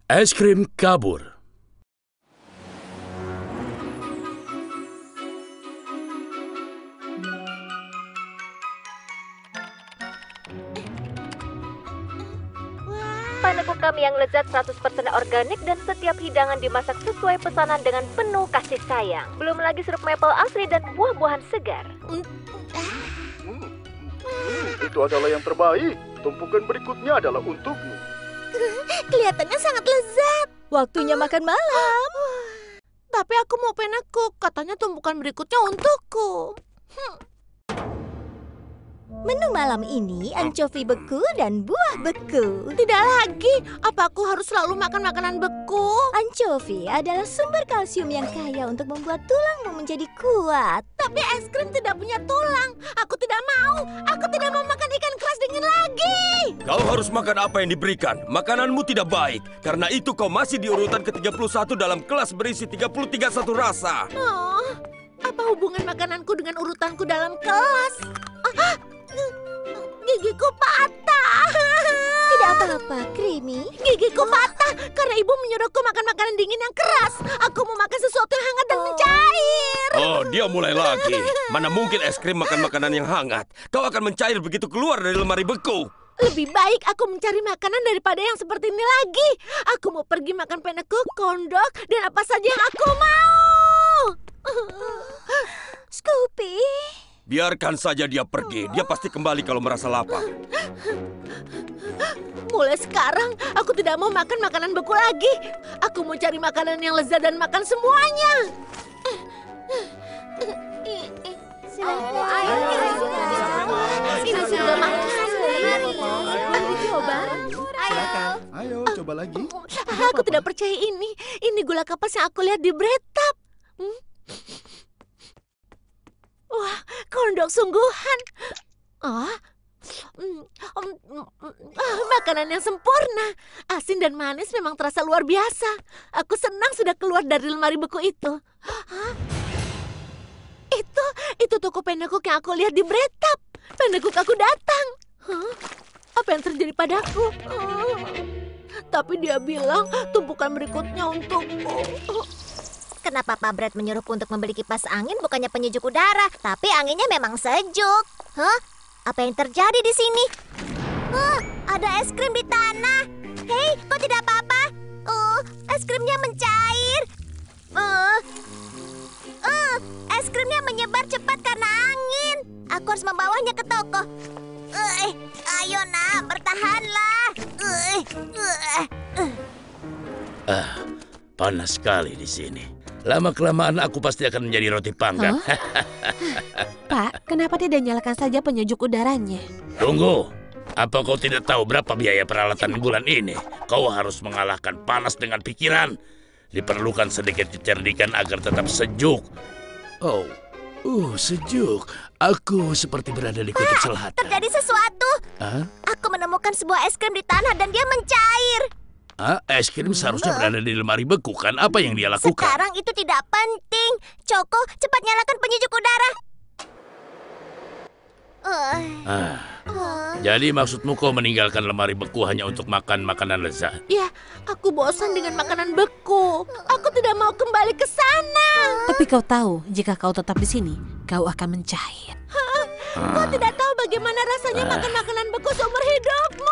Es krim kabur. Panekuk kami yang lezat 100% organik dan setiap hidangan dimasak sesuai pesanan dengan penuh kasih sayang. Belum lagi sirup maple asli dan buah-buahan segar. Itu adalah yang terbaik. Tumpukan berikutnya adalah untukmu. Kelihatannya sangat lezat. Waktunya makan malam. Tapi aku mau panekuk. Katanya tumpukan berikutnya untukku. Menu malam ini ancovi beku dan buah beku. Tidak lagi. Apa aku harus selalu makan makanan beku? Ancovi adalah sumber kalsium yang kaya untuk membuat tulangmu menjadi kuat. Tapi es krim tidak punya tulang. Aku tidak mau. Aku tidak mau makan ikan keras dingin lagi. Kau harus makan apa yang diberikan. Makananmu tidak baik. Karena itu kau masih di urutan ke-31 dalam kelas berisi 33 satu rasa. Oh, apa hubungan makananku dengan urutanku dalam kelas? Gigiku patah. Tidak apa-apa, Creamy. Gigiku patah karena ibu menyuruhku makan makanan dingin yang keras. Aku mau makan sesuatu yang hangat dan mencair. Oh, dia mulai lagi. Mana mungkin es krim makan makanan yang hangat. Kau akan mencair begitu keluar dari lemari beku. Lebih baik aku mencari makanan daripada yang seperti ini lagi. Aku mau pergi makan panekuk, kondok, dan apa saja yang aku mau. Scoopy. Biarkan saja dia pergi. Dia pasti kembali kalau merasa lapar. Mulai sekarang, aku tidak mau makan makanan beku lagi. Aku mau cari makanan yang lezat dan makan semuanya. Ini sudah makan. Mari dicoba. Ayo, coba lagi. Aku tidak percaya ini. Ini gula kapas yang aku lihat di Brettap. Wah, kondok sungguhan. Makanan yang sempurna. Asin dan manis memang terasa luar biasa. Aku senang sudah keluar dari lemari beku itu. Itu toko panekuk yang aku lihat di Brettap. Panekuk aku datang. Apa yang terjadi padaku? Tapi dia bilang tumpukan berikutnya untukku. Kenapa Pak Brett menyuruhku untuk membeli kipas angin bukannya penyejuk udara? Tapi anginnya memang sejuk. Apa yang terjadi di sini? Ada es krim di tanah. Hei, kok tidak apa-apa? Es krimnya mencair. Es krimnya menyebar cepat karena angin. Aku harus membawanya ke toko. Ayo nak, bertahanlah. Panas sekali di sini. Lama-kelamaan aku pasti akan menjadi roti panggang. Pak, kenapa tidak nyalakan saja penyejuk udaranya? Tunggu. Apa kau tidak tahu berapa biaya peralatan bulan ini? Kau harus mengalahkan panas dengan pikiran. Diperlukan sedikit kecerdikan agar tetap sejuk. Sejuk. Aku seperti berada di kutub selatan. Terjadi sesuatu. Aku menemukan sebuah es krim di tanah dan dia mencair. Es krim seharusnya berada di lemari beku, kan? Apa yang dia lakukan? Sekarang itu tidak penting. Choco, cepat nyalakan penyejuk udara. Jadi maksudmu kau meninggalkan lemari beku hanya untuk makan makanan lezat? Ya, aku bosan dengan makanan beku. Aku tidak mau kembali ke sana. Tapi kau tahu, jika kau tetap di sini, kau akan mencair. Kau tidak tahu bagaimana rasanya makan makanan beku seumur hidupmu.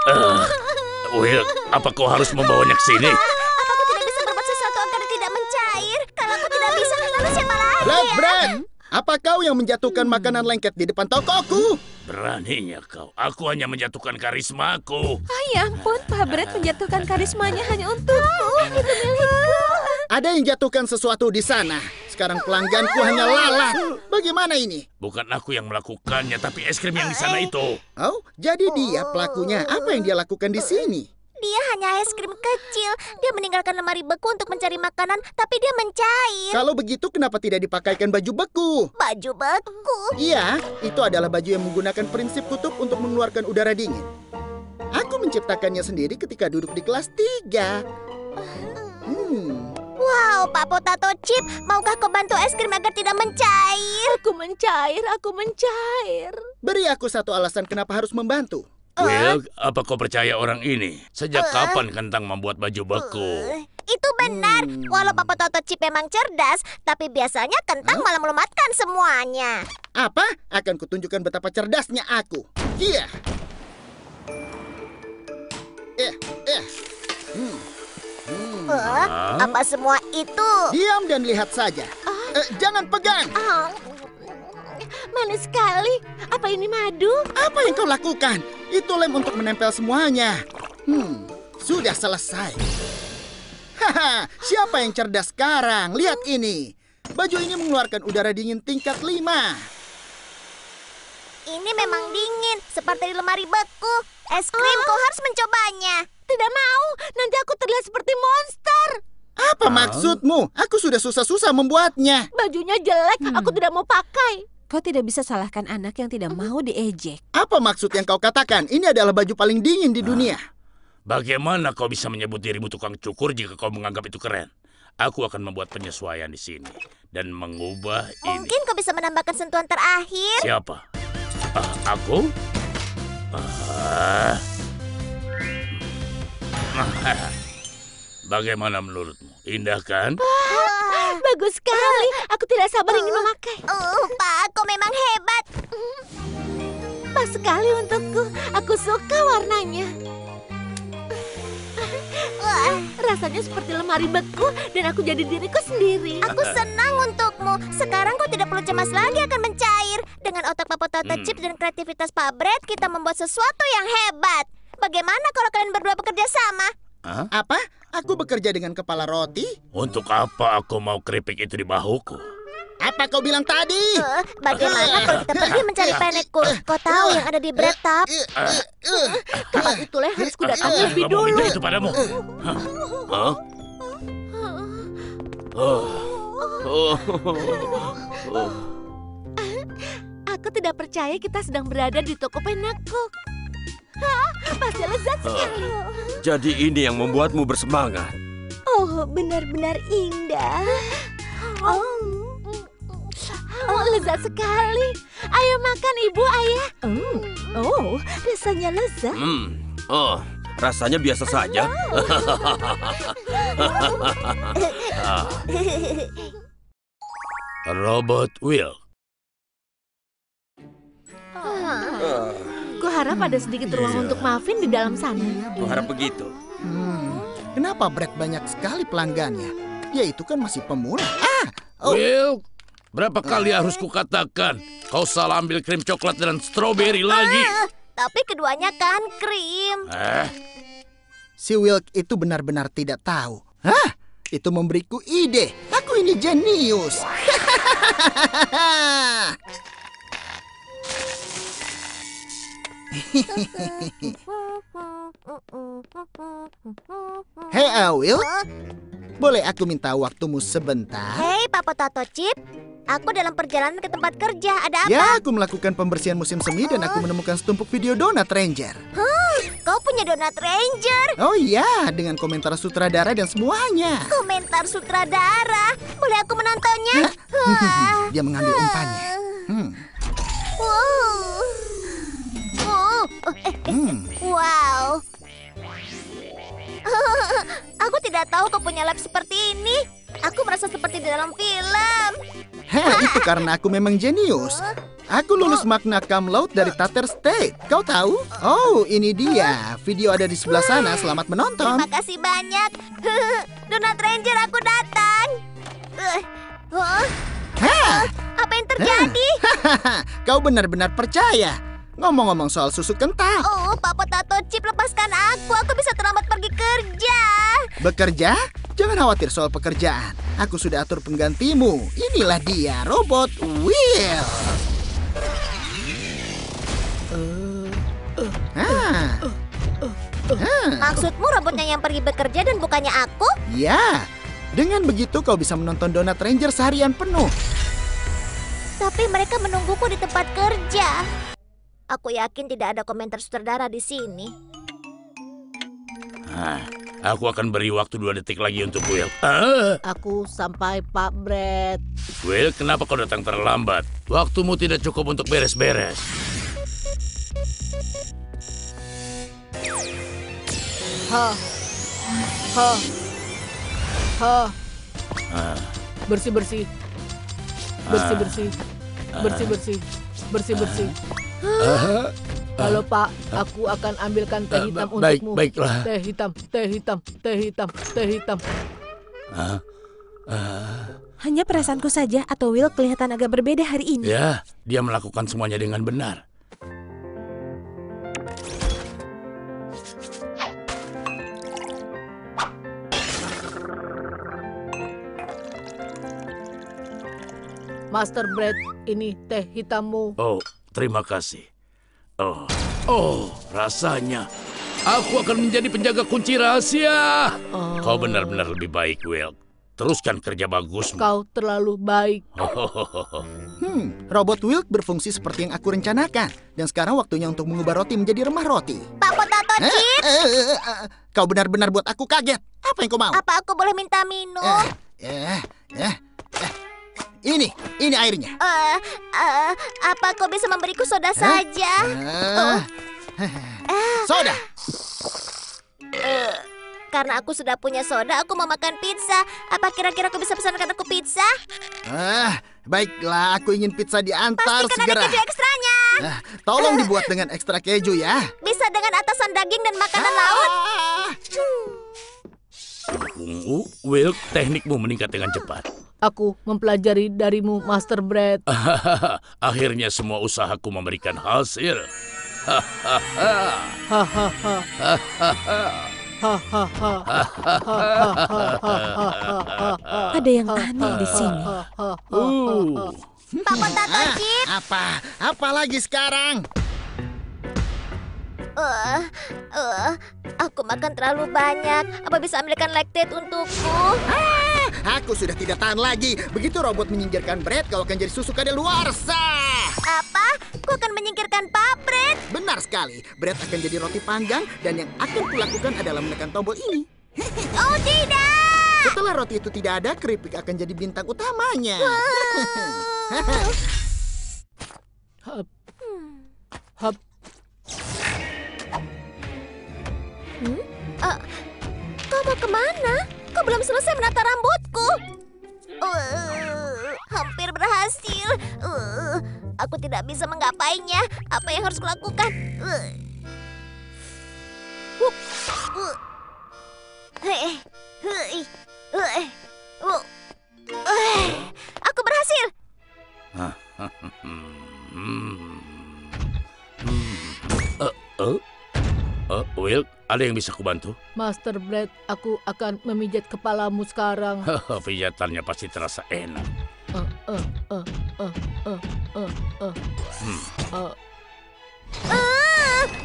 Will, apa kau harus membawanya ke sini? Apa aku tidak bisa berbuat sesuatu agar tidak mencair? Kalau aku tidak bisa, lalu siapa lagi? Brett, apa kau yang menjatuhkan makanan lengket di depan tokoku? Beraninya kau. Aku hanya menjatuhkan karismaku. Ya ampun, Pak Brett menjatuhkan karismanya hanya untukku. Itu milikku. Ada yang jatuhkan sesuatu di sana. Sekarang pelangganku hanya lalat. Bagaimana ini? Bukan aku yang melakukannya, tapi es krim yang di sana itu. Oh, jadi dia pelakunya. Apa yang dia lakukan di sini? Dia hanya es krim kecil. Dia meninggalkan lemari beku untuk mencari makanan, tapi dia mencair. Kalau begitu, kenapa tidak dipakaikan baju beku? Baju beku? Iya, itu adalah baju yang menggunakan prinsip kutub untuk mengeluarkan udara dingin. Aku menciptakannya sendiri ketika duduk di kelas 3. Wow, Pak Potato Chip, maukah kau bantu es krim agar tidak mencair? Aku mencair. Beri aku satu alasan kenapa harus membantu. Will, apa kau percaya orang ini? Sejak kapan Kentang membuat baju beku? Itu benar. Walau Papa Toto Chip memang cerdas, tapi biasanya Kentang malah melumatkan semuanya. Apa? Akan kutunjukkan betapa cerdasnya aku. Iya. Apa semua itu? Diam dan lihat saja. Jangan pegang. Manis sekali. Apa ini madu? Apa yang kau lakukan? Itu lem untuk menempel semuanya. Sudah selesai. Haha, siapa yang cerdas sekarang? Lihat ini. Baju ini mengeluarkan udara dingin tingkat 5. Ini memang dingin, seperti di lemari beku. Es krim, kau harus mencobanya. Tidak mau. Nanti aku terlihat seperti monster. Apa maksudmu? Aku sudah susah-susah membuatnya. Bajunya jelek. Aku tidak mau pakai. Kau tidak bisa salahkan anak yang tidak mau diejek. Apa maksud yang kau katakan? Ini adalah baju paling dingin di dunia. Bagaimana kau bisa menyebut dirimu tukang cukur jika kau menganggap itu keren? Aku akan membuat penyesuaian di sini dan mengubah ini. Mungkin kau bisa menambahkan sentuhan terakhir. Siapa? Aku? Bagaimana menurutmu? Indah kan? Bagus sekali. Aku tidak sabar ingin memakai. Pak, kau memang hebat. Pas sekali untukku. Aku suka warnanya. Rasanya seperti lemari beku dan aku jadi diriku sendiri. Aku senang untukmu. Sekarang kau tidak perlu cemas lagi akan mencair. Dengan otak Papa Toto Chip dan kreativitas Pak Brett, kita membuat sesuatu yang hebat. Bagaimana kalau kalian berdua bekerja sama? Apa? Aku bekerja dengan kepala roti? Untuk apa aku mau keripik itu di bahuku? Apa kau bilang tadi? Bagaimana kalau kita pergi mencari penekku? Kau tahu yang ada di Brettap? Tempat itulah yang harus kudatangi lebih Aku dulu. minta itu padamu. Hah? Aku tidak percaya kita sedang berada di toko penekku. Pasti lezat sekali. Jadi ini yang membuatmu bersemangat. Oh, benar-benar indah. Lezat sekali. Ayo makan ibu, ayah. Oh, rasanya lezat. Rasanya biasa saja. Robot Will. Kuharap ada sedikit ruang untuk Muffin di dalam sana. Kuharap begitu. Kenapa Brett banyak sekali pelanggannya? Ya itu kan masih pemula. Will, berapa kali harus kukatakan kau salah ambil krim coklat dan stroberi lagi? Tapi keduanya kan krim. Si Wilk itu benar-benar tidak tahu. Itu memberiku ide. Aku ini jenius. Hei, Will. Boleh aku minta waktumu sebentar? Hei, Papa Toto Chip. Aku dalam perjalanan ke tempat kerja. Ada apa? Ya, aku melakukan pembersihan musim semi dan aku menemukan setumpuk video Donut Ranger. Kau punya Donut Ranger? Oh iya, dengan komentar sutradara dan semuanya. Komentar sutradara. Boleh aku menontonnya? Dia mengambil umpannya. Wow. Aku tidak tahu kau punya lab seperti ini. Aku merasa seperti di dalam film. Itu karena aku memang jenius. Aku lulus magna cum laude dari Tater State. Kau tahu? Oh, ini dia. Video ada di sebelah sana. Selamat menonton. Terima kasih banyak. Donut Ranger, aku datang. Apa yang terjadi? Kau benar-benar percaya. Ngomong-ngomong soal susu kental. Oh, Papa Toto Chip, lepaskan aku. Aku bisa terlambat pergi kerja. Bekerja? Jangan khawatir soal pekerjaan. Aku sudah atur penggantimu. Inilah dia, robot Will. Maksudmu robotnya yang pergi bekerja dan bukannya aku? Ya, dengan begitu kau bisa menonton Donut Ranger seharian penuh. Tapi mereka menungguku di tempat kerja. Aku yakin tidak ada komentar sutradara di sini. Aku akan beri waktu 2 detik lagi untuk Will. Aku sampai Pak Brett. Will, kenapa kau datang terlambat? Waktumu tidak cukup untuk beres-beres. Ha. Ha. Ha. Bersih-bersih. Bersih-bersih. Bersih-bersih. Bersih-bersih. Halo Pak, aku akan ambilkan teh hitam untukmu. Baiklah. Teh hitam, teh hitam, teh hitam, teh hitam. Hanya perasaanku saja atau Will kelihatan agak berbeda hari ini. Ya, dia melakukan semuanya dengan benar. Master Brett, ini teh hitammu. Oh, terima kasih. Oh, rasanya aku akan menjadi penjaga kunci rahasia. Kau benar-benar lebih baik, Will. Teruskan kerja bagusmu. Kau terlalu baik. Robot Wilk berfungsi seperti yang aku rencanakan. Dan sekarang waktunya untuk mengubah roti menjadi remah roti. Pak Potato Chip, Kau benar-benar buat aku kaget. Apa yang kau mau? apa aku boleh minta minum? Ini airnya. Apa kau bisa memberiku soda saja? Soda. Karena aku sudah punya soda, aku mau makan pizza. Apa kira-kira aku bisa pesankan aku pizza? Baiklah, aku ingin pizza diantar Pastikan segera. ada keju ekstranya. Tolong dibuat dengan ekstra keju ya. Bisa dengan atasan daging dan makanan laut. Will, teknikmu meningkat dengan cepat. Aku mempelajari darimu, Master Brett. Akhirnya semua usahaku memberikan hasil. Hahaha. Ada yang aneh di sini. Pak Potato Chip. Apa lagi sekarang? Aku makan terlalu banyak. Apa bisa ambilkan lactate untukku? Aku sudah tidak tahan lagi. Begitu robot menyingkirkan Brett, kau akan jadi susu kadaluarsa. Apa? Ku akan menyingkirkan Pak Brett. Benar sekali. Brett akan jadi roti panggang dan yang akan kulakukan adalah menekan tombol ini. Oh tidak! Setelah roti itu tidak ada, keripik akan jadi bintang utamanya. Hap. Kau mau kemana? Kau belum selesai menata rambutku. Hampir berhasil. Aku tidak bisa menggapainya. Apa yang harus kulakukan? Aku berhasil. Will, ada yang bisa kubantu? Master Brett, aku akan memijat kepalamu sekarang. Pijatannya pasti terasa enak.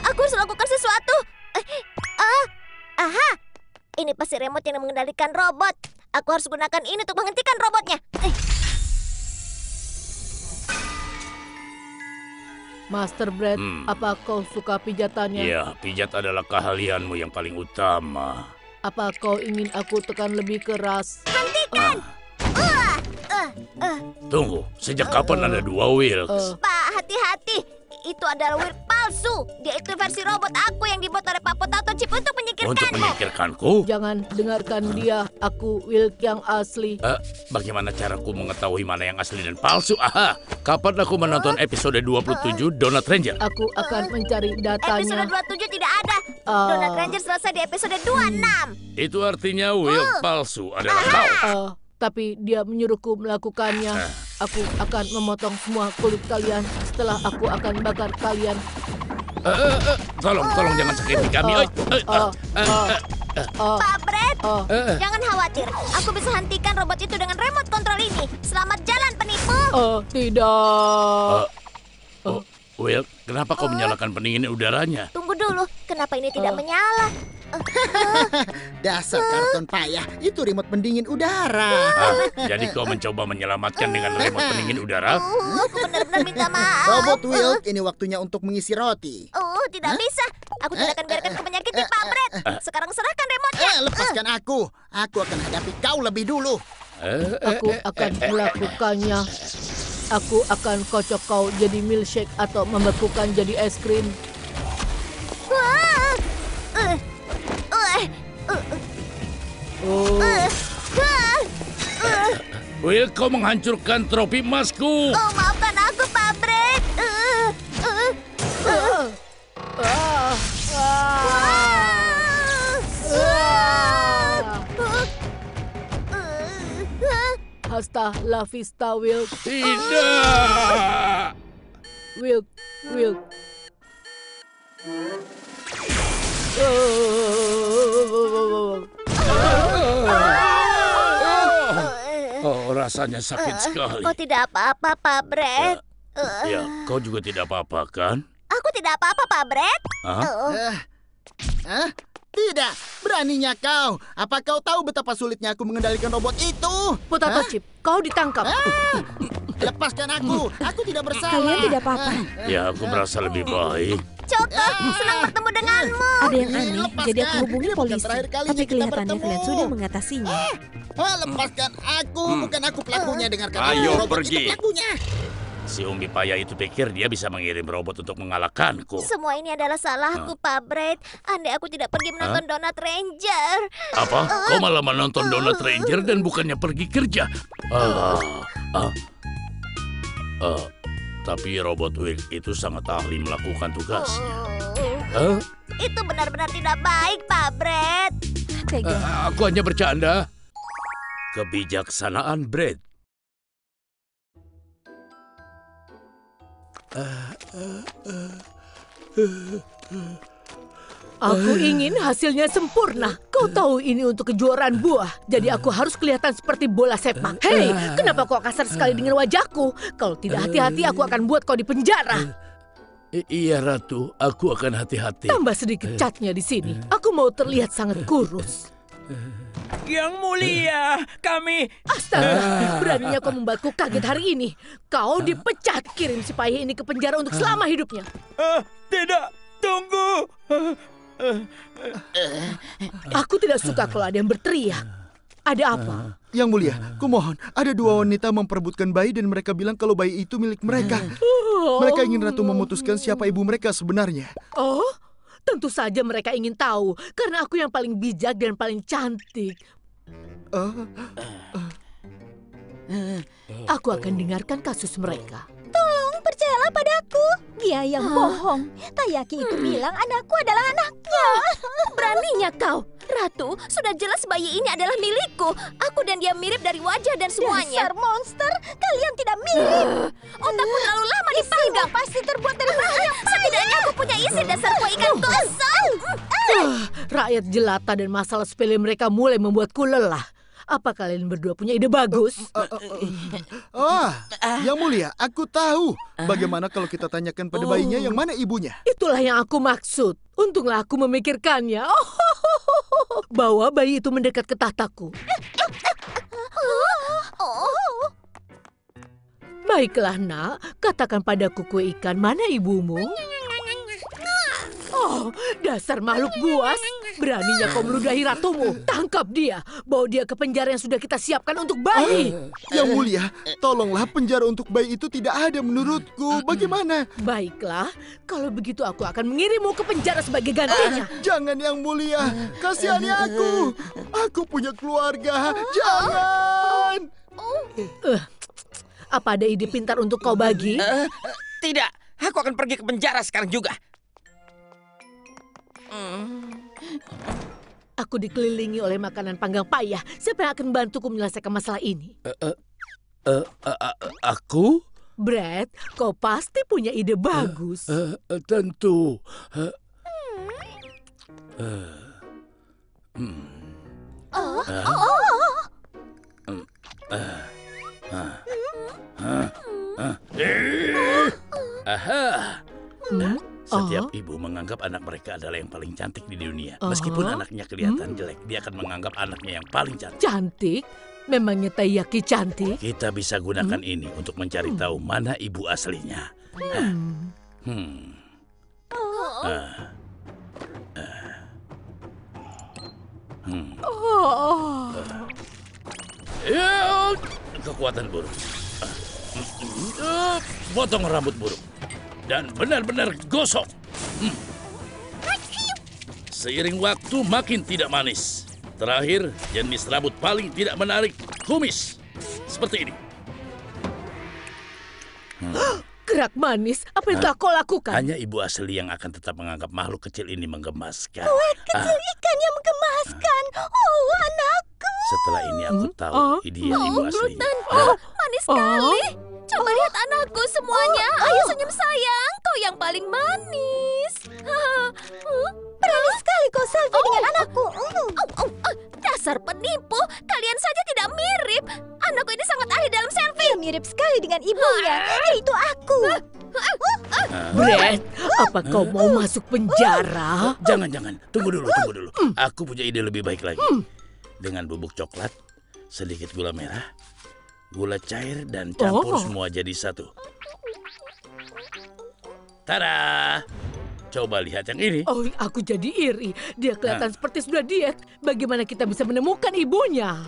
Aku harus lakukan sesuatu. Aha, ini pasti remote yang mengendalikan robot. Aku harus gunakan ini untuk menghentikan robotnya. Master Brett, apa kau suka pijatannya? Ya, pijat adalah keahlianmu yang paling utama. Apa kau ingin aku tekan lebih keras? Hentikan! Tunggu, sejak kapan ada dua Wilks? Pak, hati-hati. Itu adalah Will palsu. Dia itu versi robot aku yang dibuat oleh Pak Potato Chip untuk Untuk menyingkirkanmu. menyingkirkanku? Jangan dengarkan dia. Aku Wilk yang asli. Bagaimana caraku mengetahui mana yang asli dan palsu? Aha, kapan aku menonton episode 27 Donut Ranger? Aku akan mencari Episode datanya. 27 tidak ada. Donut Ranger selesai di episode 26. Itu artinya Will palsu adalah kau. Tapi dia menyuruhku melakukannya. Aku akan memotong semua kulit kalian. Setelah aku akan bakar kalian. Tolong jangan sakiti kami. Pak Brett, jangan khawatir. Aku bisa hentikan robot itu dengan remote control ini. Selamat jalan, penipu. Tidak. Will, kenapa kau menyalakan pendingin udaranya? Tunggu dulu, kenapa ini tidak menyala? Dasar karton payah. Itu remote pendingin udara. Jadi kau mencoba menyelamatkan dengan remote pendingin udara? Aku benar-benar minta maaf. Robot Wilk, ini waktunya untuk mengisi roti. Tidak bisa. Aku tidak akan biarkan kau menyakiti Pak Brett. Sekarang serahkan remote-nya. Lepaskan aku. Aku akan hadapi kau lebih dulu. Aku akan melakukannya. Aku akan kocok kau jadi milkshake atau membekukan jadi es krim. Will, kau menghancurkan trofi emasku. Oh, maafkan aku, Pak Brett. Hasta la vista, Will. Tidak. Will. Oh, rasanya sakit sekali. Oh, tidak apa-apa, Pak Brett. Ya, kau juga tidak apa-apa, kan? Aku tidak apa-apa, Pak Brett. Tidak, beraninya kau. Apa kau tahu betapa sulitnya aku mengendalikan robot itu? Potato Chip, kau ditangkap. Lepaskan aku tidak bersalah. Kalian tidak apa-apa. Ya, aku merasa lebih baik. Choco, senang bertemu denganmu. Ada yang aneh, lepaskan. jadi aku hubungi Ini bukan polisi. terakhir kalinya Tapi kita kelihatannya bertemu. kalian sudah mengatasinya. Lepaskan aku, bukan aku pelakunya. Dengarkan Ayo, aku, robot pergi. itu pelakunya. Si Umbi Paya itu pikir dia bisa mengirim robot untuk mengalahkanku. Semua ini adalah salahku, Pak Brett. Andai aku tidak pergi menonton Donut Ranger. Apa? Kau malah menonton Donut Ranger dan bukannya pergi kerja? Tapi robot Will itu sangat ahli melakukan tugasnya. Itu benar-benar tidak baik, Pak Brett. Tega. Aku hanya bercanda. Kebijaksanaan Brett. Aku ingin hasilnya sempurna. Kau tahu ini untuk kejuaraan buah. Jadi aku harus kelihatan seperti bola sepak. Hei, kenapa kau kasar sekali dengan wajahku? Kalau tidak hati-hati, aku akan buat kau di penjara. Iya, Ratu. Aku akan hati-hati. Tambah sedikit catnya di sini. Aku mau terlihat sangat kurus. Yang mulia, kami... Astaga, beraninya kau membuatku kaget hari ini. Kau dipecat. Kirim si payah ini ke penjara untuk selama hidupnya. Tidak, tunggu. Aku tidak suka kalau ada yang berteriak. Ada apa? Yang mulia, kumohon, ada dua wanita memperebutkan bayi dan mereka bilang kalau bayi itu milik mereka. Mereka ingin Ratu memutuskan siapa ibu mereka sebenarnya. Oh, tentu saja mereka ingin tahu. Karena aku yang paling bijak dan paling cantik. Aku akan dengarkan kasus mereka. Tolong percayalah padaku. Dia yang bohong. Tayaki itu bilang anakku adalah anaknya. Beraninya kau. Ratu, sudah jelas bayi ini adalah milikku. Aku dan dia mirip dari wajah dan semuanya. Dasar monster, kalian tidak mirip. Otakku terlalu lama dipanggang. Pasti terbuat dari bahan yang Setidaknya aku punya isi dasar kue ikan gosong. Rakyat jelata dan masalah sepele mereka mulai membuatku lelah. Apa kalian berdua punya ide bagus? Yang mulia, aku tahu. Bagaimana kalau kita tanyakan pada bayinya yang mana ibunya? Itulah yang aku maksud. Untunglah aku memikirkannya. Bawa bayi itu mendekat ke tahtaku. Baiklah, nak. Katakan padaku kue ikan, mana ibumu? Oh, dasar makhluk buas. Beraninya kau meludahi ratumu. Tangkap dia. Bawa dia ke penjara yang sudah kita siapkan untuk bayi. Yang mulia, tolonglah, penjara untuk bayi itu tidak ada menurutku. Bagaimana? Baiklah, kalau begitu aku akan mengirimmu ke penjara sebagai gantinya. Jangan, Yang mulia. Kasihani aku. Aku punya keluarga. Jangan. Apa ada ide pintar untuk kau bagi? Tidak, aku akan pergi ke penjara sekarang juga. Aku dikelilingi oleh makanan panggang payah. Siapa yang akan membantuku menyelesaikan masalah ini? Aku? Brett, kau pasti punya ide bagus. Tentu. Setiap ibu menganggap anak mereka adalah yang paling cantik di dunia. Meskipun anaknya kelihatan jelek, dia akan menganggap anaknya yang paling cantik. Cantik? Memangnya Tayaki cantik? Kita bisa gunakan ini untuk mencari tahu mana ibu aslinya. Kekuatan burung. Potong rambut burung. Dan benar-benar gosok. seiring waktu makin tidak manis. Terakhir, jenis rambut paling tidak menarik, kumis. Seperti ini. Gerak manis, apa yang telah kau lakukan? Hanya ibu asli yang akan tetap menganggap makhluk kecil ini menggemaskan. Kecil ikan yang menggemaskan. Oh, anakku. Setelah ini aku tahu dia ibu aslinya. Manis sekali. Coba lihat anakku semuanya. Ayo senyum sayang. Kau yang paling manis. Berani sekali kau selfie dengan anakku. Dasar penipu. Kalian saja tidak mirip. Anakku ini sangat ahli dalam selfie. Dia mirip sekali dengan ibunya, yaitu aku. Brett, apa kau mau masuk penjara? Jangan. Tunggu dulu. Aku punya ide lebih baik lagi. Dengan bubuk coklat, sedikit gula merah, gula cair, dan campur semua jadi satu. Tada! Coba lihat yang ini. Oh, aku jadi iri. Dia kelihatan seperti sudah diet. Bagaimana kita bisa menemukan ibunya?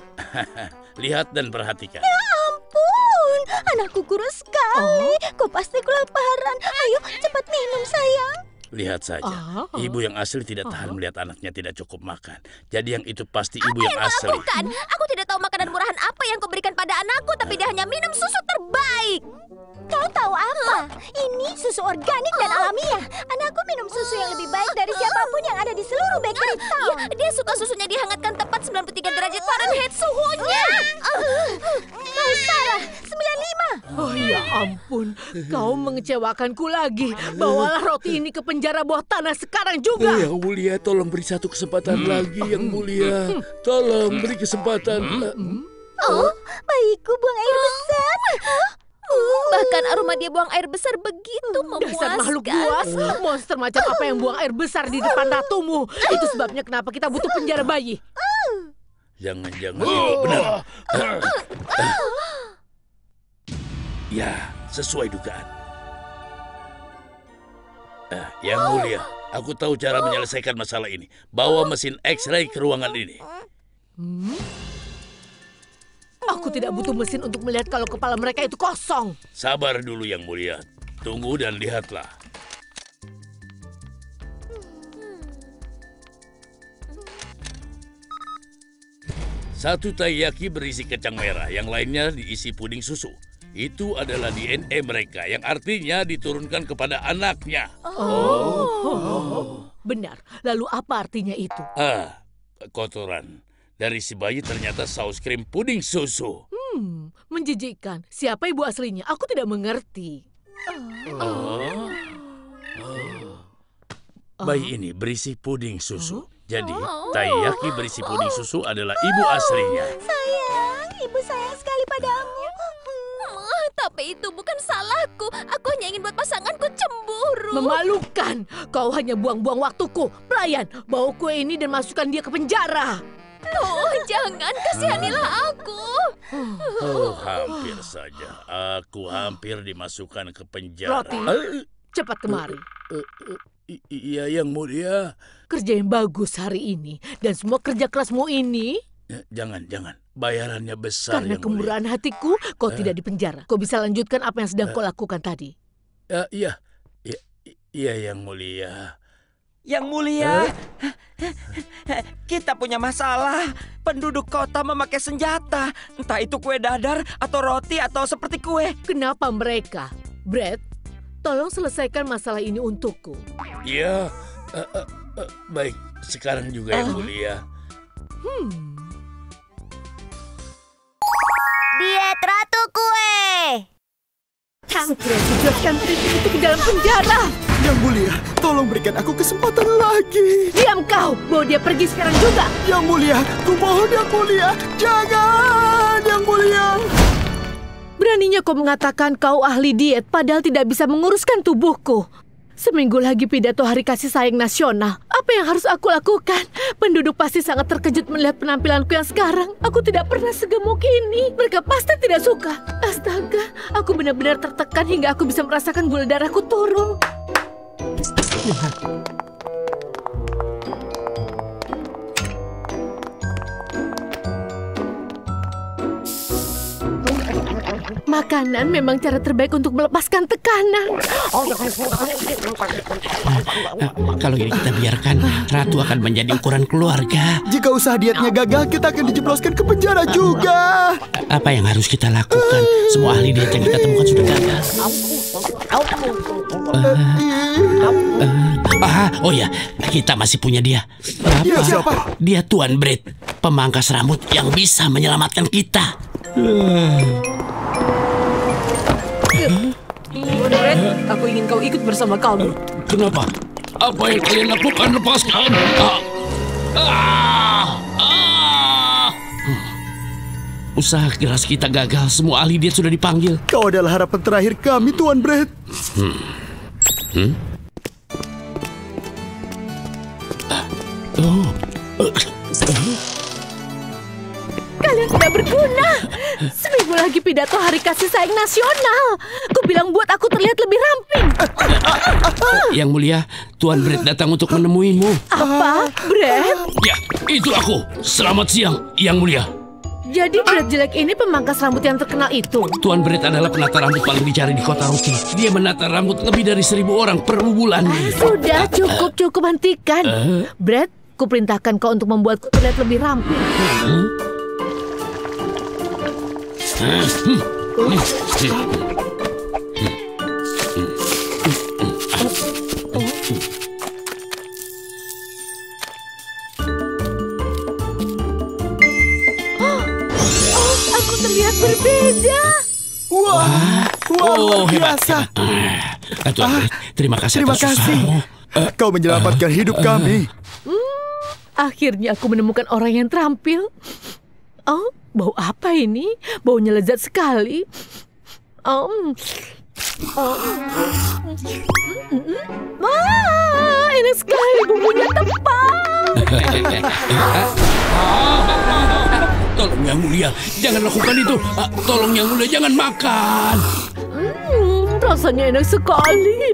Lihat dan perhatikan. Ya ampun, anakku kurus sekali. Kau pasti kelaparan. Ayo, cepat minum sayang. Lihat saja, ibu yang asli tidak tahan melihat anaknya tidak cukup makan. Jadi yang itu pasti ibu yang asli. Bukan, aku tidak tahu makanan murahan apa yang kau berikan pada anakku, tapi dia hanya minum susu terbaik. Kau tahu apa? Ini susu organik dan alamiah. Anakku minum susu yang lebih baik dari siapapun yang ada di seluruh bakery town. Dia suka susunya dihangatkan tepat 93 derajat Fahrenheit suhunya. Kau salah, 95. Oh ya ampun, kau mengecewakanku lagi. Bawalah roti ini ke penjara bawah tanah sekarang juga. Yang mulia, tolong beri satu kesempatan lagi, Yang mulia. Tolong beri kesempatan. Bayiku buang air besar. Bahkan aroma dia buang air besar begitu memuaskan. Dasar makhluk buas, monster macam apa yang buang air besar di depan ratumu? Itu sebabnya kenapa kita butuh penjara bayi. Jangan-jangan ini benar. Ya, sesuai dugaan. Yang mulia, aku tahu cara menyelesaikan masalah ini. Bawa mesin X-ray ke ruangan ini. Aku tidak butuh mesin untuk melihat kalau kepala mereka itu kosong. Sabar dulu, Yang mulia. Tunggu dan lihatlah. Satu taiyaki berisi kacang merah, yang lainnya diisi puding susu. Itu adalah DNA mereka, yang artinya diturunkan kepada anaknya. Benar. Lalu apa artinya itu? Kotoran. Dari si bayi ternyata saus krim puding susu. Menjijikkan. Siapa ibu aslinya? Aku tidak mengerti. Bayi ini berisi puding susu. Jadi, taiyaki berisi puding susu adalah ibu aslinya. Sayang, ibu sayang sekali padamu. Tapi itu bukan salahku. Aku hanya ingin buat pasanganku cemburu. Memalukan. Kau hanya buang-buang waktuku. Pelayan, bawa kue ini dan masukkan dia ke penjara. Loh, jangan, kasihanilah aku. Hampir saja. Aku hampir dimasukkan ke penjara. Roti, cepat kemari. Iya, Yang mulia. Kerja yang bagus hari ini. Dan semua kerja kerasmu ini. Jangan. Bayarannya besar, Karena Yang kemurahan hatiku, kau tidak dipenjara. Kau bisa lanjutkan apa yang sedang kau lakukan tadi. Iya, Yang mulia. Yang mulia, kita punya masalah. Penduduk kota memakai senjata. Entah itu kue dadar, atau roti, atau seperti kue. Kenapa mereka? Brett, tolong selesaikan masalah ini untukku. Iya, baik. Sekarang juga, Yang mulia. Diet Ratu Kue. Segera jelaskan Trixie itu ke dalam penjara. Yang mulia, tolong berikan aku kesempatan lagi. Diam kau, bawa dia pergi sekarang juga. Yang mulia, kumohon Yang mulia. Jangan, Yang mulia. Beraninya kau mengatakan kau ahli diet padahal tidak bisa menguruskan tubuhku. Seminggu lagi pidato Hari Kasih Sayang Nasional. Apa yang harus aku lakukan? Penduduk pasti sangat terkejut melihat penampilanku yang sekarang. Aku tidak pernah segemuk ini. Mereka pasti tidak suka. Astaga, aku benar-benar tertekan hingga aku bisa merasakan gula darahku turun. Makanan memang cara terbaik untuk melepaskan tekanan. Kalau ini kita biarkan, Ratu akan menjadi ukuran keluarga. Jika usaha dietnya gagal, kita akan dijebloskan ke penjara juga. Apa yang harus kita lakukan? Semua ahli diet yang kita temukan sudah gagal. Oh ya, kita masih punya dia. Dia siapa? Dia Tuan Brett, pemangkas rambut yang bisa menyelamatkan kita. Tuan Brett, aku ingin kau ikut bersama kami. Kenapa? Apa yang kalian lakukan? Lepaskan! Usaha keras kita gagal. Semua ahli diet sudah dipanggil. Kau adalah harapan terakhir kami, Tuan Brett. Kalian tidak berguna. Seminggu lagi pidato Hari Kasih Sayang Nasional. Ku bilang buat aku terlihat lebih ramping. Yang mulia, Tuan Brett datang untuk menemuimu. Apa, Brett? Ya, itu aku. Selamat siang, Yang Mulia. Jadi Brett jelek ini pemangkas rambut yang terkenal itu. Tuan Brett adalah penata rambut paling dicari di kota Roti. Dia menata rambut lebih dari 1.000 orang per bulan. Sudah, cukup hentikan. Brett, ku perintahkan kau untuk membuatku terlihat lebih ramping. Aku terlihat berbeda. Wah, hebat. biasa. Tuan Brett, terima kasih Terima atas kasih. usahamu. Kau menyelamatkan hidup kami. Akhirnya aku menemukan orang yang terampil. Oh, bau apa ini? Baunya lezat sekali. Wah, enak sekali, bumbunya tepat. Tolong Yang Mulia, jangan lakukan itu. Tolong Yang Mulia, jangan makan. Rasanya enak sekali.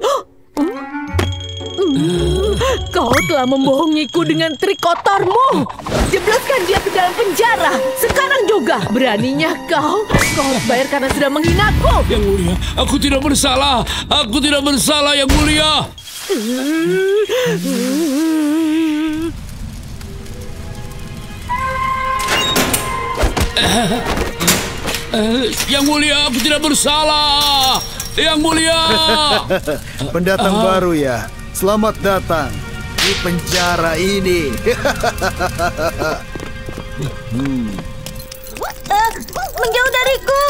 Kau telah membohongiku dengan trik kotormu. Jebloskan dia ke dalam penjara. Sekarang juga. Beraninya kau. Kau harus bayar karena sudah menghinaku. Yang Mulia, aku tidak bersalah. Aku tidak bersalah, Yang Mulia. Yang Mulia, aku tidak bersalah. Yang Mulia. Pendatang baru ya. Selamat datang di penjara ini. Menjauh dariku.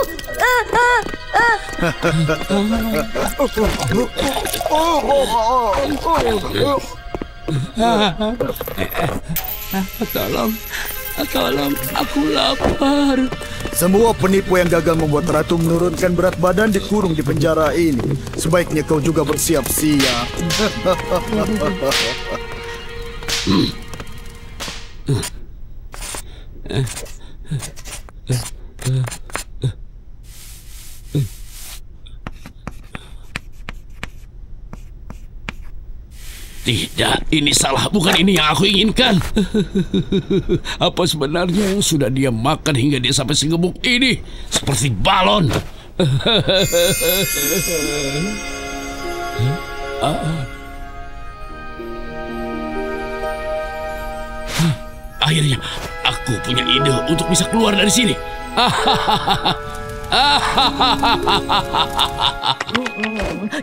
Tolong, aku lapar. Semua penipu yang gagal membuat Ratu menurunkan berat badan dikurung di penjara ini. Sebaiknya kau juga bersiap-siap. Tidak, ini salah. Bukan ini yang aku inginkan. Apa sebenarnya yang sudah dia makan hingga dia sampai segemuk ini? Seperti balon. Akhirnya, aku punya ide untuk bisa keluar dari sini.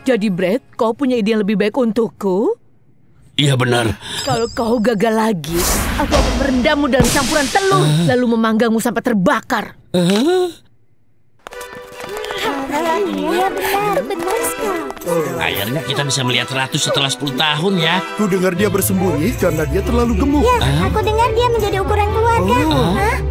Jadi Brett, kau punya ide yang lebih baik untukku? Iya benar. Kalau kau gagal lagi, aku akan merendammu dalam campuran telur, lalu memanggangmu sampai terbakar. Iya benar sekali. Akhirnya kita bisa melihat Ratu setelah 10 tahun ya. Ku dengar dia bersembunyi karena dia terlalu gemuk. Ya, aku dengar dia menjadi ukuran keluarga. Hah?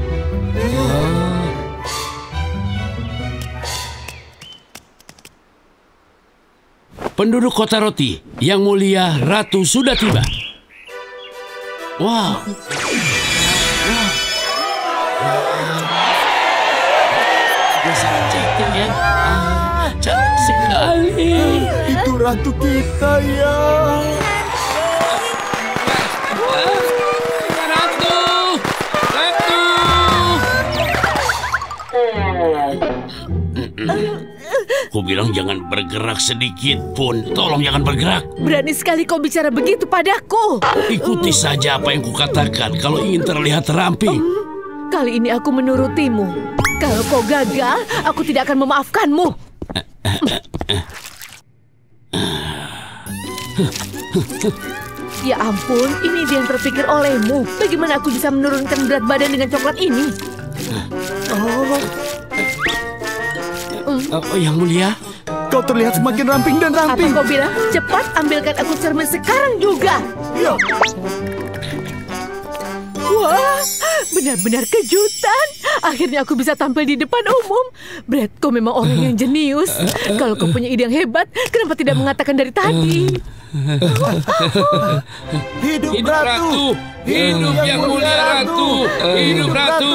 Penduduk kota Roti, Yang Mulia Ratu sudah tiba. Wow. Cantik ya. Cantik sekali. Itu ratu kita ya. Ratu. Ratu. Aku bilang jangan bergerak sedikit pun. Tolong jangan bergerak. Berani sekali kau bicara begitu padaku. Ikuti saja apa yang kukatakan kalau ingin terlihat ramping. Kali ini aku menurutimu. Kalau kau gagal, aku tidak akan memaafkanmu. Ya ampun, ini dia yang terpikir olehmu. Bagaimana aku bisa menurunkan berat badan dengan coklat ini? Oh, Yang Mulia. Kau terlihat semakin ramping dan Apa ramping. kau bilang? Cepat ambilkan aku cermin sekarang juga. Ya. Wah, benar-benar kejutan. Akhirnya aku bisa tampil di depan umum. Brad, kau memang orang yang jenius. Kalau kau punya ide yang hebat, kenapa tidak mengatakan dari tadi? Hidup Hidup Ratu. Hidup Yang Mulia Ratu. Hidup Ratu.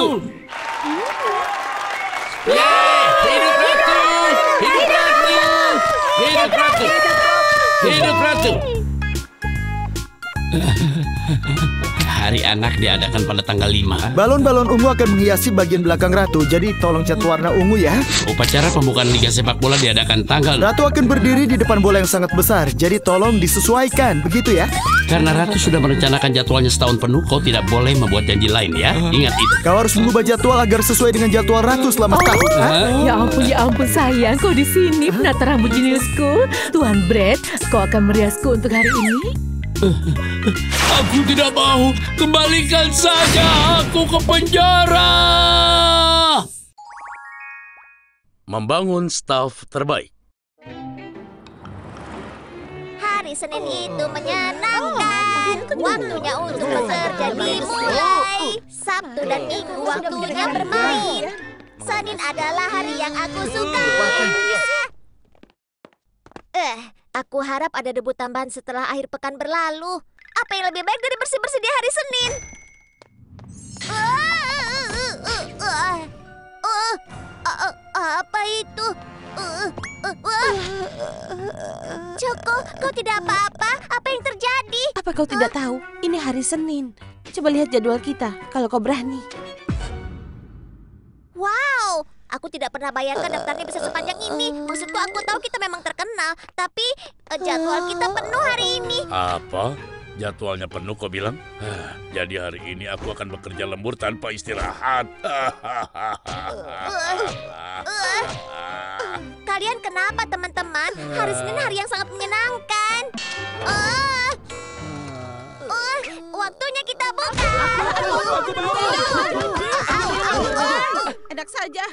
Yeay, hidup Ratu. Hidup Ratu. Hidup Ratu. Hidup Ratu. Hari Anak diadakan pada tanggal 5. Balon-balon ungu akan menghiasi bagian belakang Ratu, jadi tolong cat warna ungu ya. Upacara pembukaan Liga Sepak Bola diadakan tanggal... Ratu akan berdiri di depan bola yang sangat besar, jadi tolong disesuaikan, begitu ya. Karena Ratu sudah merencanakan jadwalnya setahun penuh, kau tidak boleh membuat janji lain ya. Ingat itu. Kau harus mengubah jadwal agar sesuai dengan jadwal Ratu selama setahun. Ya ampun sayang, kau di sini penata rambut jeniusku. Tuan Brad, kau akan meriasku untuk hari ini? Aku tidak mau. Kembalikan saja aku ke penjara. Membangun staf terbaik. Hari Senin itu menyenangkan. Waktunya untuk bekerja dimulai. Sabtu dan Minggu waktunya bermain. Senin adalah hari yang aku suka. Aku harap ada debu tambahan setelah akhir pekan berlalu. Apa yang lebih baik dari bersih-bersih di hari Senin? Apa itu? Choco, kau tidak apa-apa? Apa yang terjadi? Apa kau tidak tahu? Ini hari Senin. Coba lihat jadwal kita, kalau kau berani. Wow, aku tidak pernah bayangkan daftarnya bisa sepanjang ini. Maksudku aku tahu kita memang terkenal, tapi jadwal kita penuh hari ini. Apa? Jadwalnya penuh kau bilang? Jadi hari ini aku akan bekerja lembur tanpa istirahat. Kalian kenapa teman-teman? Hari Senin hari yang sangat menyenangkan. Waktunya kita buka. Enak saja.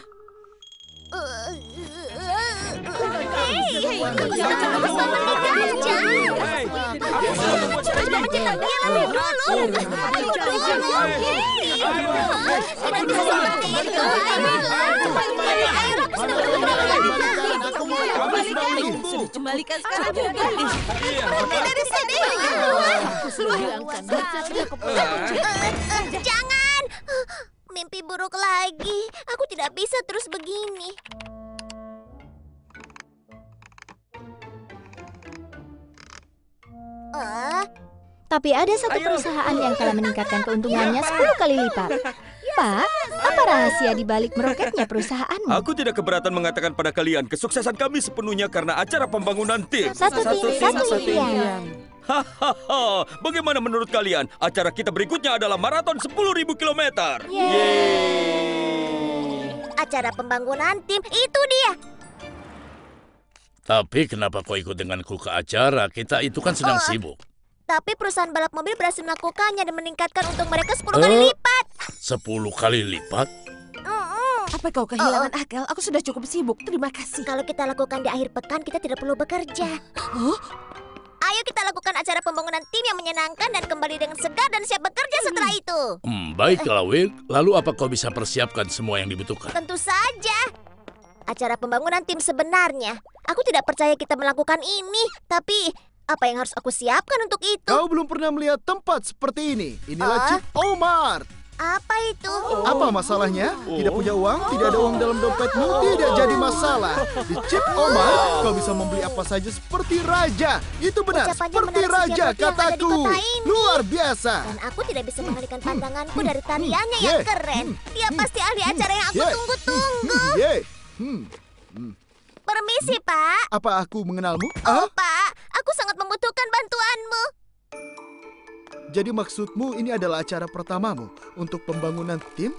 Kembalikan sekarang juga. Dari sini. Jangan. Mimpi buruk lagi. Aku tidak bisa terus begini. Tapi ada satu perusahaan yang telah meningkatkan keuntungannya 10 kali lipat. Pak, apa rahasia di balik meroketnya perusahaanmu? Aku tidak keberatan mengatakan pada kalian kesuksesan kami sepenuhnya karena acara pembangunan tim. Satu tim, satu impian. Hahaha, bagaimana menurut kalian? Acara kita berikutnya adalah maraton 10.000 kilometer. Acara pembangunan tim, itu dia. Tapi kenapa kau ikut denganku ke acara? Kita itu kan sedang sibuk. Tapi perusahaan balap mobil berhasil melakukannya dan meningkatkan untung mereka 10 kali lipat. 10 kali lipat? Apa kau kehilangan akal? Aku sudah cukup sibuk, terima kasih. Kalau kita lakukan di akhir pekan, kita tidak perlu bekerja. Ayo kita lakukan acara pembangunan tim yang menyenangkan dan kembali dengan segar dan siap bekerja setelah itu. Baiklah, Will. Lalu apa kau bisa persiapkan semua yang dibutuhkan? Tentu saja. Acara pembangunan tim sebenarnya. Aku tidak percaya kita melakukan ini. Tapi, apa yang harus aku siapkan untuk itu? Kau belum pernah melihat tempat seperti ini. Inilah Chip Omart. Apa itu? Apa masalahnya? Tidak punya uang? Tidak ada uang dalam dompetmu? Tidak jadi masalah. Di Chip Omart, kau bisa membeli apa saja seperti raja. Itu benar, Ucapannya seperti menarik raja, setiap yang ada di kataku. kota ini. Luar biasa. Dan aku tidak bisa mengalihkan pandanganku dari tariannya yang keren. Dia pasti ahli acara yang aku tunggu-tunggu. Permisi, Pak. Apa aku mengenalmu? Oh, Pak, aku sangat membutuhkan bantuanmu. Jadi maksudmu ini adalah acara pertamamu untuk pembangunan tim?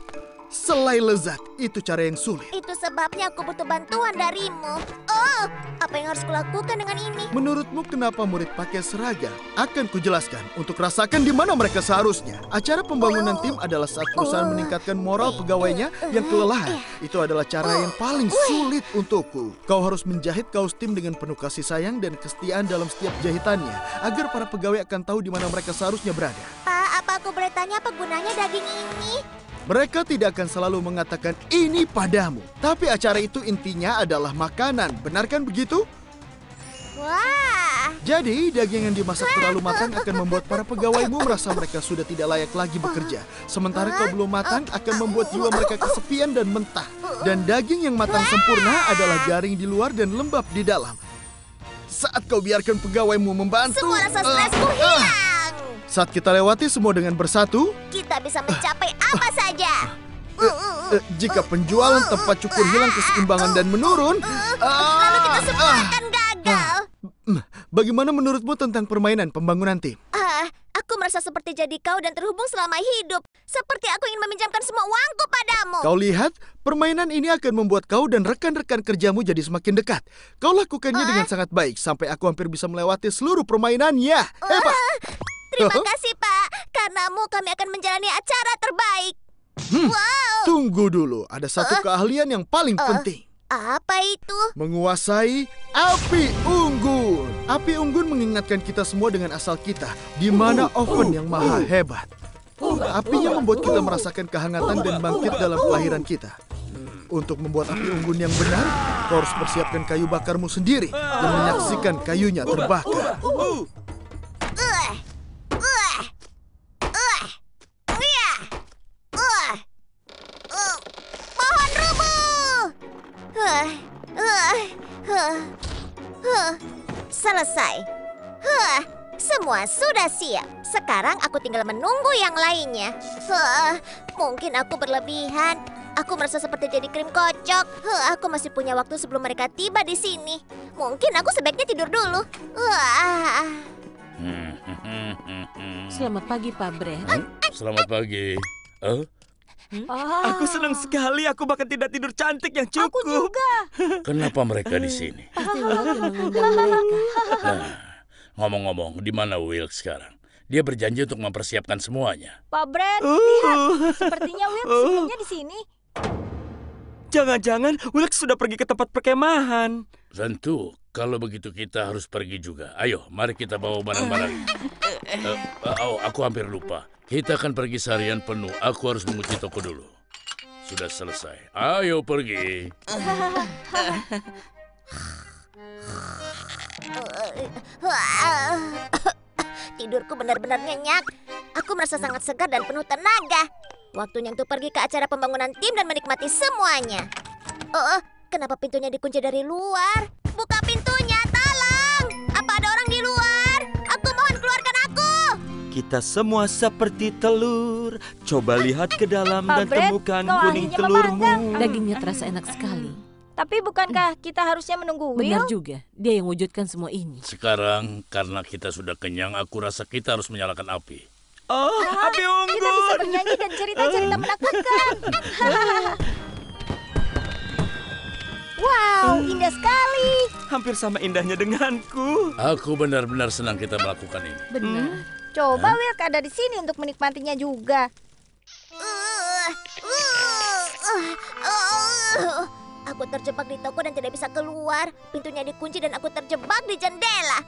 Selai lezat, itu cara yang sulit. Itu sebabnya aku butuh bantuan darimu. Oh, apa yang harus kulakukan dengan ini? Menurutmu kenapa murid pakai seragam? Akan kujelaskan untuk rasakan di mana mereka seharusnya. Acara pembangunan tim adalah saat perusahaan meningkatkan moral pegawainya yang kelelahan. Itu adalah cara yang paling sulit untukku. Kau harus menjahit kaos tim dengan penuh kasih sayang dan kesetiaan dalam setiap jahitannya, agar para pegawai akan tahu di mana mereka seharusnya berada. Pak, apa aku boleh tanya apa gunanya daging ini? Mereka tidak akan selalu mengatakan ini padamu. Tapi acara itu intinya adalah makanan. Benar kan begitu? Wah. Jadi, daging yang dimasak terlalu matang akan membuat para pegawaimu merasa mereka sudah tidak layak lagi bekerja. Sementara kau belum matang akan membuat jiwa mereka kesepian dan mentah. Dan daging yang matang sempurna adalah garing di luar dan lembab di dalam. Saat kau biarkan pegawaimu membantu... Semua rasa stresku hilang. Saat kita lewati semua dengan bersatu... Kita bisa mencapai apa saja. Jika penjualan tempat cukur hilang keseimbangan dan menurun... Lalu kita semua akan gagal. Bagaimana menurutmu tentang permainan pembangunan tim? Aku merasa seperti jadi kau dan terhubung selama hidup. Seperti aku ingin meminjamkan semua uangku padamu. Kau lihat, permainan ini akan membuat kau dan rekan-rekan kerjamu jadi semakin dekat. Kau lakukannya dengan sangat baik, sampai aku hampir bisa melewati seluruh permainannya. Hebat! Terima kasih, Pak. Karenamu kami akan menjalani acara terbaik. Wow. Tunggu dulu, ada satu keahlian yang paling penting. Apa itu? Menguasai api unggun. Api unggun mengingatkan kita semua dengan asal kita, di mana oven yang maha hebat. Apinya membuat kita merasakan kehangatan dan bangkit dalam kelahiran kita. Untuk membuat api unggun yang benar, kau harus persiapkan kayu bakarmu sendiri dan menyaksikan kayunya terbakar. Pohon rubuh. Selesai. Semua sudah siap. Sekarang aku tinggal menunggu yang lainnya. Mungkin aku berlebihan. Aku merasa seperti jadi krim kocok. Aku masih punya waktu sebelum mereka tiba di sini. Mungkin aku sebaiknya tidur dulu. Selamat pagi, Pak Brett. Selamat pagi. Aku senang sekali. Aku bahkan tidak tidur cantik yang cukup. Aku juga. Kenapa mereka di sini? Pasti Will mengundang mereka. Ngomong-ngomong, di mana Will sekarang? Dia berjanji untuk mempersiapkan semuanya. Pak Brett, lihat. Sepertinya Will sebelumnya di sini. Jangan-jangan Wilk sudah pergi ke tempat perkemahan. Tentu, kalau begitu kita harus pergi juga. Ayo, mari kita bawa barang-barang. Aku hampir lupa. Kita akan pergi seharian penuh. Aku harus mengunci toko dulu. Sudah selesai. Ayo pergi. Tidurku benar-benar nyenyak. Aku merasa sangat segar dan penuh tenaga. Waktunya untuk pergi ke acara pembangunan tim dan menikmati semuanya. Kenapa pintunya dikunci dari luar? Buka pintunya, tolong! Apa ada orang di luar? Aku mohon keluarkan aku! Kita semua seperti telur. Coba lihat ke dalam dan Brett, temukan kau kuning akhirnya telurmu. memanggang. Dagingnya terasa enak sekali. Tapi bukankah kita harusnya menunggu Will? Benar juga. Dia yang wujudkan semua ini. Sekarang, karena kita sudah kenyang, aku rasa kita harus menyalakan api. Oh, api Kita bisa unggun. bernyanyi dan cerita-cerita menakutkan. Wow, indah sekali. Hampir sama indahnya denganku. Aku benar-benar senang kita melakukan ini. Benar. Coba Will ada di sini untuk menikmatinya juga. Aku terjebak di toko dan tidak bisa keluar. Pintunya dikunci dan aku terjebak di jendela.